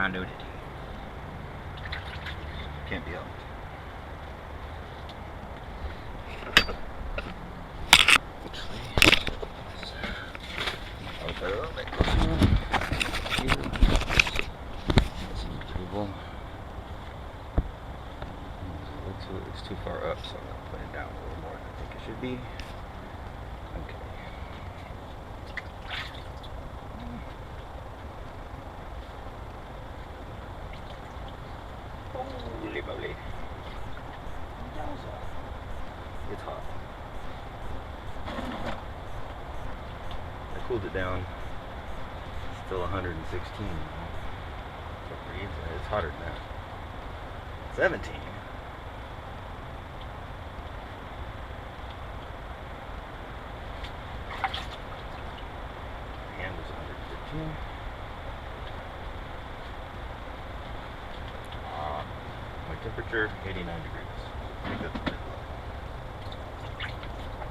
my nudity. Can't be helped. It's too far up, so I'm going to put it down a little more than I think it should be. Okay. Holy moly. It's hot. I cooled it down. It's still 116. It's hotter than that. 17. Hand was 115. My temperature, 89 degrees. I think that's pretty low.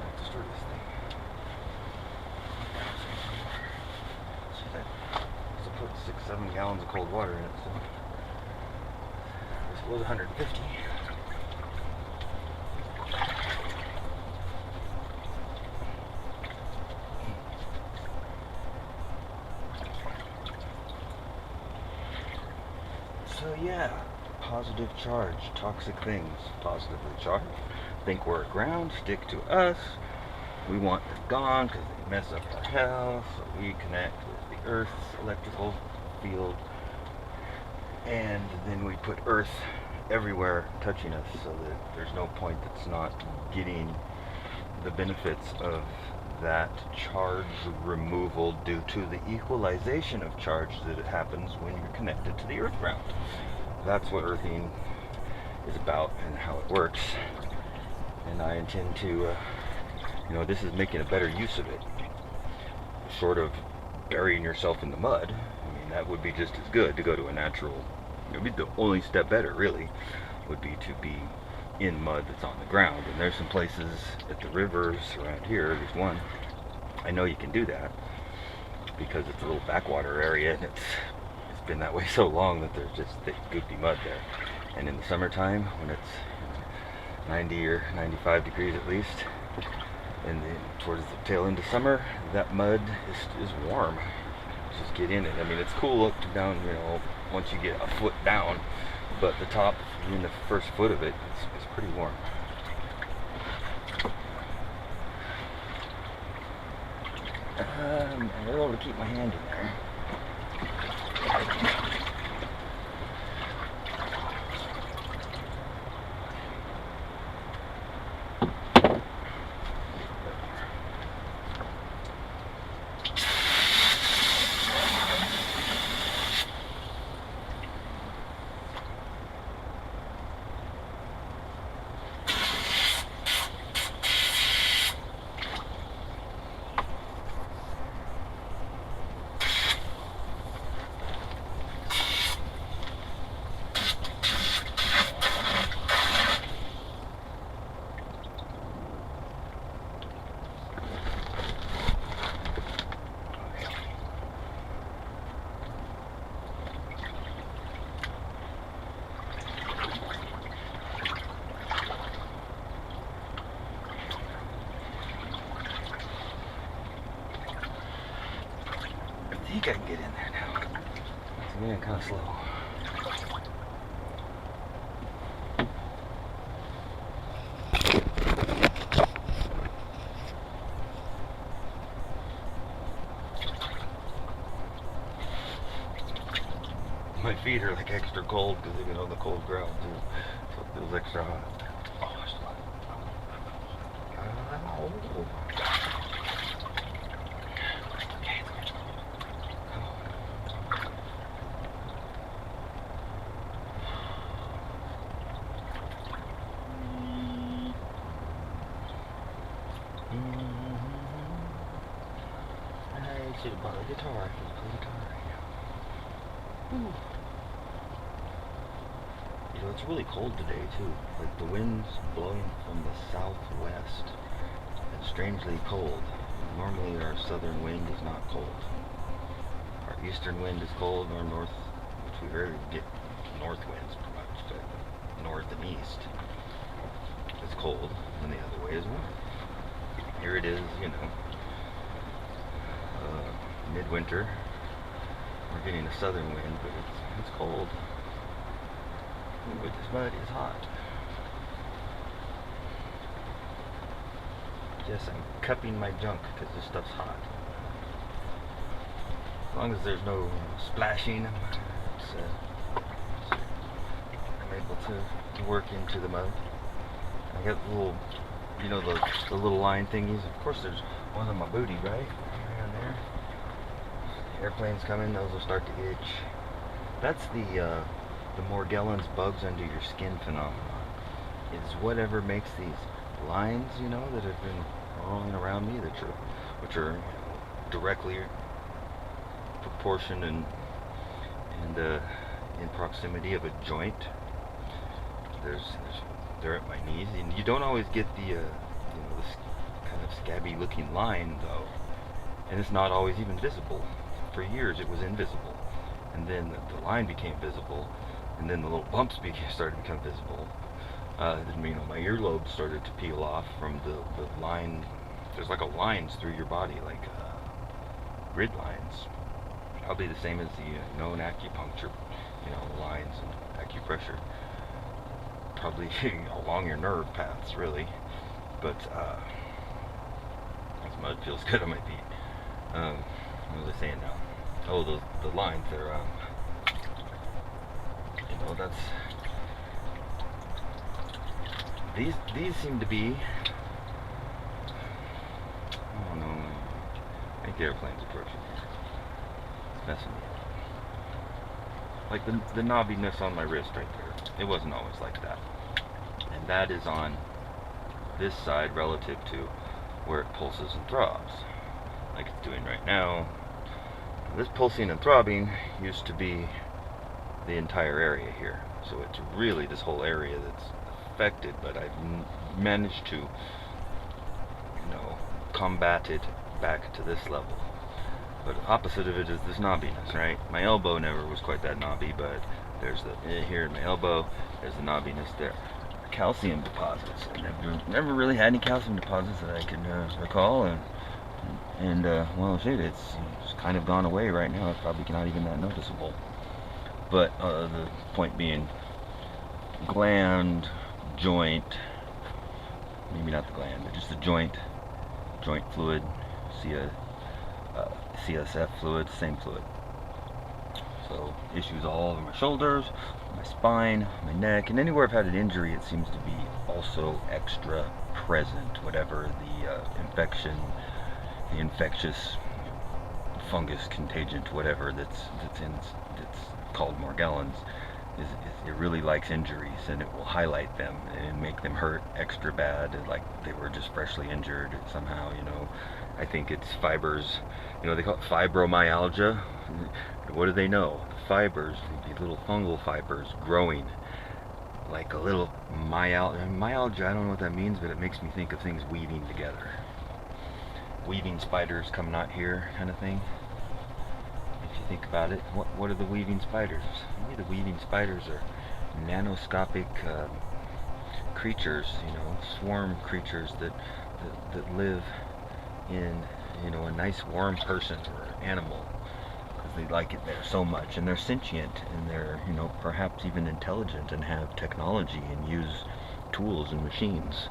Let's destroy this thing. See that? So put 6-7 gallons of cold water in it, so this was 150. So yeah, positive charge, toxic things, positively charged. Think we're ground, stick to us. We want them gone because they mess up our health. So we connect with the Earth's electrical field, and then we put Earth everywhere touching us, so that there's no point that's not getting the benefits of that charge removal due to the equalization of charge that happens when you're connected to the earth ground. That's what earthing is about and how it works. And I intend to, this is making a better use of it. Short of burying yourself in the mud, I mean, that would be just as good to go to a natural, it would be the only step better, really, would be to be in mud that's on the ground. And there's some places at the rivers around here, there's one, I know you can do that because it's a little backwater area, and it's been that way so long that there's just thick, goopy mud there. And in the summertime, when it's 90 or 95 degrees at least, and then towards the tail end of summer, that mud is warm. Just get in it. I mean, it's cool up to down, once you get a foot down, but the top, in the first foot of it, it's pretty warm. I'm able to keep my hand in there. I think I can get in there now. It's getting kind of slow. My feet are like extra cold because they've been on the cold ground too, so it feels extra hot. Oh, I should have bought a guitar. I can play guitar right now. It's really cold today too. Like the wind's blowing from the southwest. It's strangely cold. Normally our southern wind is not cold. Our eastern wind is cold, our north, We rarely get north winds pretty much, but north and east is cold, and the other way is warm. Here it is, you know, midwinter. We're getting a southern wind, but it's cold. But this mud is hot. Yes, I'm cupping my junk because this stuff's hot. As long as there's no splashing, I'm able to work into the mud. I got little, you know, the little line thingies. Of course, there's one on my booty, right? Around there. Airplanes coming, those will start to itch. That's the Morgellons bugs under your skin phenomenon. It's whatever makes these lines, you know, that have been rolling around me, which are you know, directly proportioned and in proximity of a joint. They're at my knees, and you don't always get the you know, this kind of scabby looking line though, and it's not always even visible. For years it was invisible, and then the line became visible, and then the little bumps started to become visible. You know, my earlobes started to peel off from the line. There's like a lines through your body, like grid lines. Probably the same as the known acupuncture, you know, lines and acupressure. Probably along your nerve paths, really. But this mud feels good on my feet. What was I saying now? Oh, the lines. They're you know, that's these seem to be. Oh no! I think the airplane's approaching here. It's messing me up. Like the knobbiness on my wrist right there. It wasn't always like that. And that is on this side relative to where it pulses and throbs, like it's doing right now. This pulsing and throbbing used to be the entire area here, so it's really this whole area that's affected, but I've managed to, you know, combat it back to this level. But opposite of it is this knobbiness, right? My elbow never was quite that knobby, but there's the here in my elbow, there's the knobbiness there. Calcium deposits. I've never really had any calcium deposits that I can recall, and well, shit, it's kind of gone away right now. It's probably not even that noticeable. But the point being, gland, joint, maybe not the gland, but just the joint fluid, CSF fluid, same fluid. So issues all over my shoulders, my spine, my neck, and anywhere I've had an injury, it seems to be also extra present. Whatever the infection, the infectious fungus contagion, whatever that's called Morgellons, it really likes injuries, and it will highlight them and make them hurt extra bad, like they were just freshly injured somehow. You know, I think it's fibers. You know, they call it fibromyalgia. What do they know? The fibers, these little fungal fibers growing like a little myalgia. I don't know what that means, but it makes me think of things weaving together. Weaving spiders coming out here, kind of thing. If you think about it, what are the weaving spiders? Maybe the weaving spiders are nanoscopic creatures, you know, swarm creatures that live in, you know, a nice warm person or animal, because they like it there so much, and they're sentient, and they're, you know, perhaps even intelligent, and have technology and use tools and machines,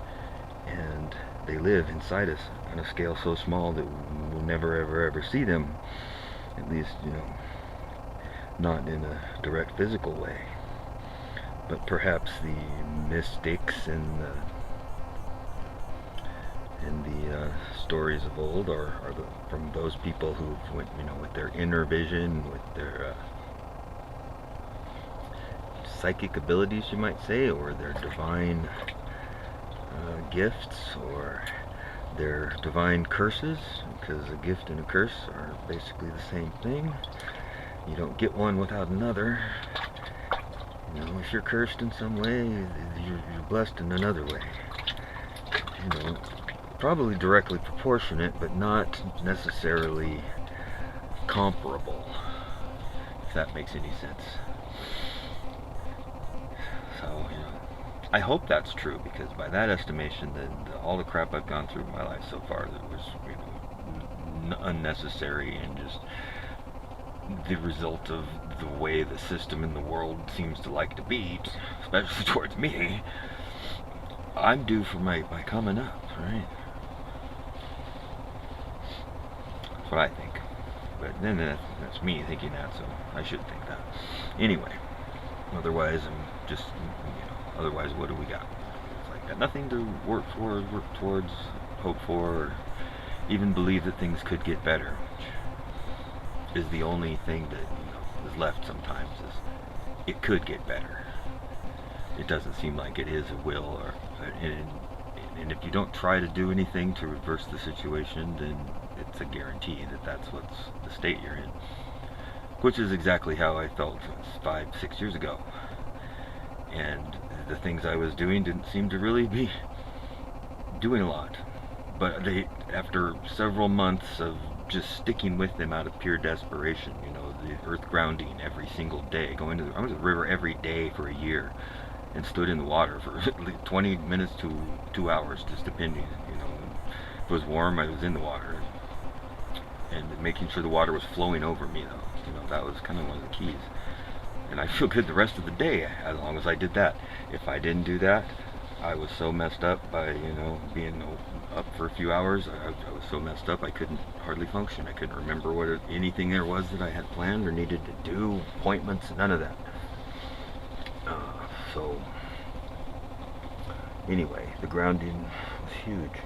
and they live inside us on a scale so small that we'll never ever see them, at least, you know, not in a direct physical way. But perhaps the mystics and the stories of old are from those people who went, you know, with their inner vision, with their psychic abilities, you might say, or their divine gifts, or their divine curses, because a gift and a curse are basically the same thing. You don't get one without another. You know, if you're cursed in some way, you're blessed in another way. You know, probably directly proportionate, but not necessarily comparable, if that makes any sense. I hope that's true, because by that estimation, all the crap I've gone through in my life so far that was, unnecessary and just the result of the way the system in the world seems to like to be, especially towards me, I'm due for my coming up, right? That's what I think. But then that's me thinking that, so I should think that. Anyway, otherwise I'm just, otherwise what do we got? It's like got nothing to work for, work towards, hope for, or even believe that things could get better, which is the only thing that is left sometimes, is it could get better. It doesn't seem like it is a will, or and if you don't try to do anything to reverse the situation, then it's a guarantee that that's what's the state you're in, which is exactly how I felt 5-6 years ago. And the things I was doing didn't seem to really be doing a lot, but after several months of just sticking with them out of pure desperation, the earth grounding every single day, I went to the river every day for a year, and stood in the water for 20 minutes to 2 hours, just depending. If it was warm, I was in the water, and making sure the water was flowing over me, though. That was kind of one of the keys. And I feel good the rest of the day as long as I did that. If I didn't do that, I was so messed up by being up for a few hours. I was so messed up I couldn't hardly function. I couldn't remember anything there was that I had planned or needed to do, appointments, none of that. So anyway, the grounding was huge,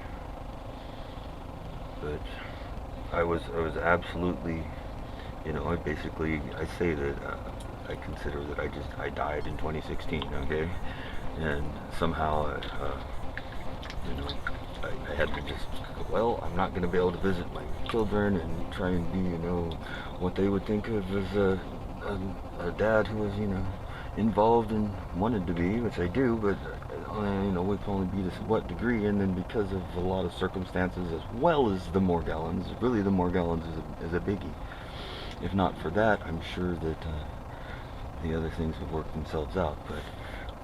but I was absolutely, I say that I consider that I died in 2016, okay, and somehow I had to just, I'm not going to be able to visit my children and try and be, what they would think of as a dad who was, involved and wanted to be, which I do, but would only be to what degree, and then because of a lot of circumstances, as well as the Morgellons, really the Morgellons is a biggie. If not for that, I'm sure that the other things would work themselves out. But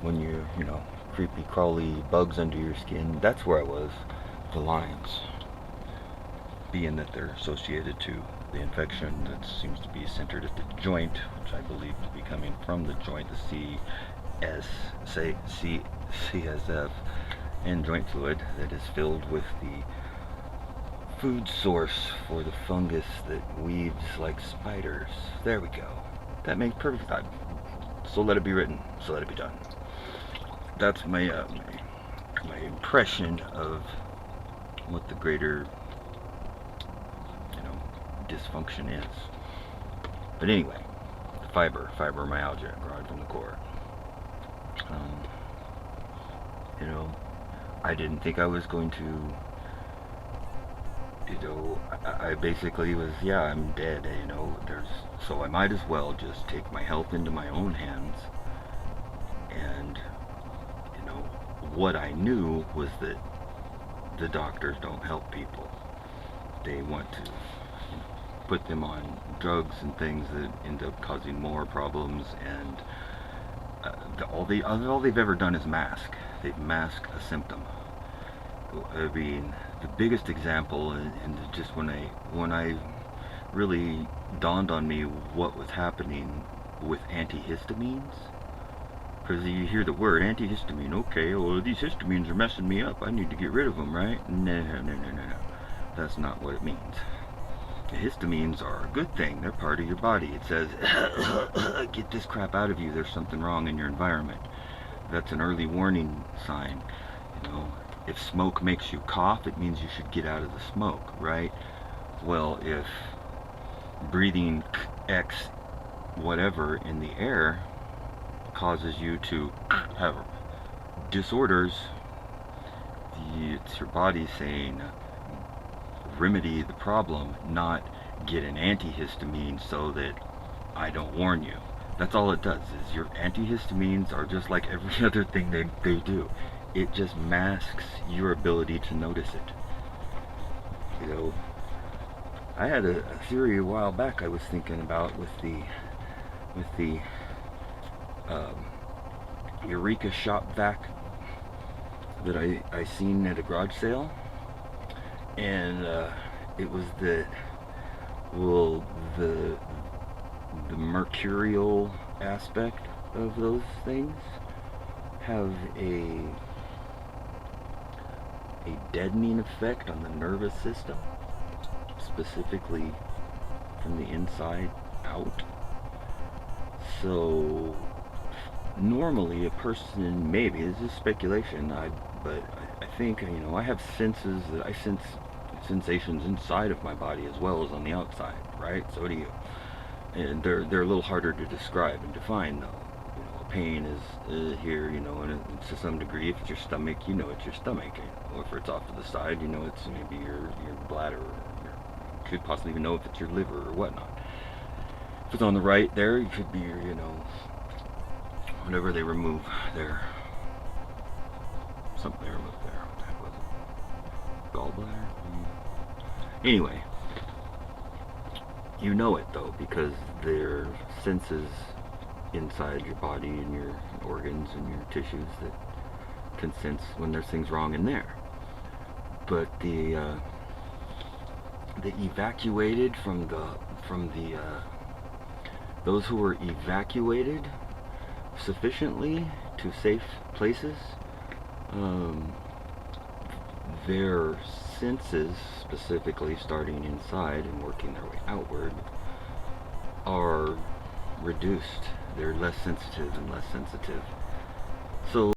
when creepy crawly bugs under your skin, that's where I was. The lines, being that they're associated to the infection that seems to be centered at the joint, which I believe to be coming from the joint, the CSF and joint fluid that is filled with the food source for the fungus that weaves like spiders. There we go. That makes perfect sense. So let it be written. So let it be done. That's my impression of what the greater dysfunction is. But anyway, the fibromyalgia growing from the core. I didn't think I was going to. I basically was, I'm dead. So I might as well just take my health into my own hands. And what I knew was that the doctors don't help people. They want to put them on drugs and things that end up causing more problems, and all they've ever done is mask. They've masked a symptom. I mean, the biggest example, and just when I really dawned on me what was happening with antihistamines, because you hear the word antihistamine, okay, well these histamines are messing me up, I need to get rid of them, right? No. That's not what it means. The histamines are a good thing. They're part of your body. It says, get this crap out of you. There's something wrong in your environment. That's an early warning sign. If smoke makes you cough, it means you should get out of the smoke, right? Well, if breathing X whatever in the air causes you to have disorders, it's your body saying, remedy the problem, not get an antihistamine so that I don't warn you. That's all it does. Is your antihistamines are just like every other thing they do. It just masks your ability to notice it. I had a theory a while back I was thinking about with the Eureka Shop Vac that I seen at a garage sale, and it was that, well, the mercurial aspect of those things have a deadening effect on the nervous system, specifically from the inside out. So normally a person, maybe this is speculation, but I think, I have senses that I sense sensations inside of my body as well as on the outside, right? So do you. And they're a little harder to describe and define, though. Pain is here, and to some degree, if it's your stomach, it's your stomach. Or if it's off to the side, it's maybe your bladder, or you could possibly even know if it's your liver or whatnot. If it's on the right there, it could be your, whatever they remove there. Something they remove there. What the heck was it? Gallbladder? Anyway, you know it though, because there are senses inside your body and your organs and your tissues that can sense when there's things wrong in there. But the evacuated from the those who were evacuated sufficiently to safe places, their senses, specifically starting inside and working their way outward, are reduced. They're less sensitive and less sensitive. So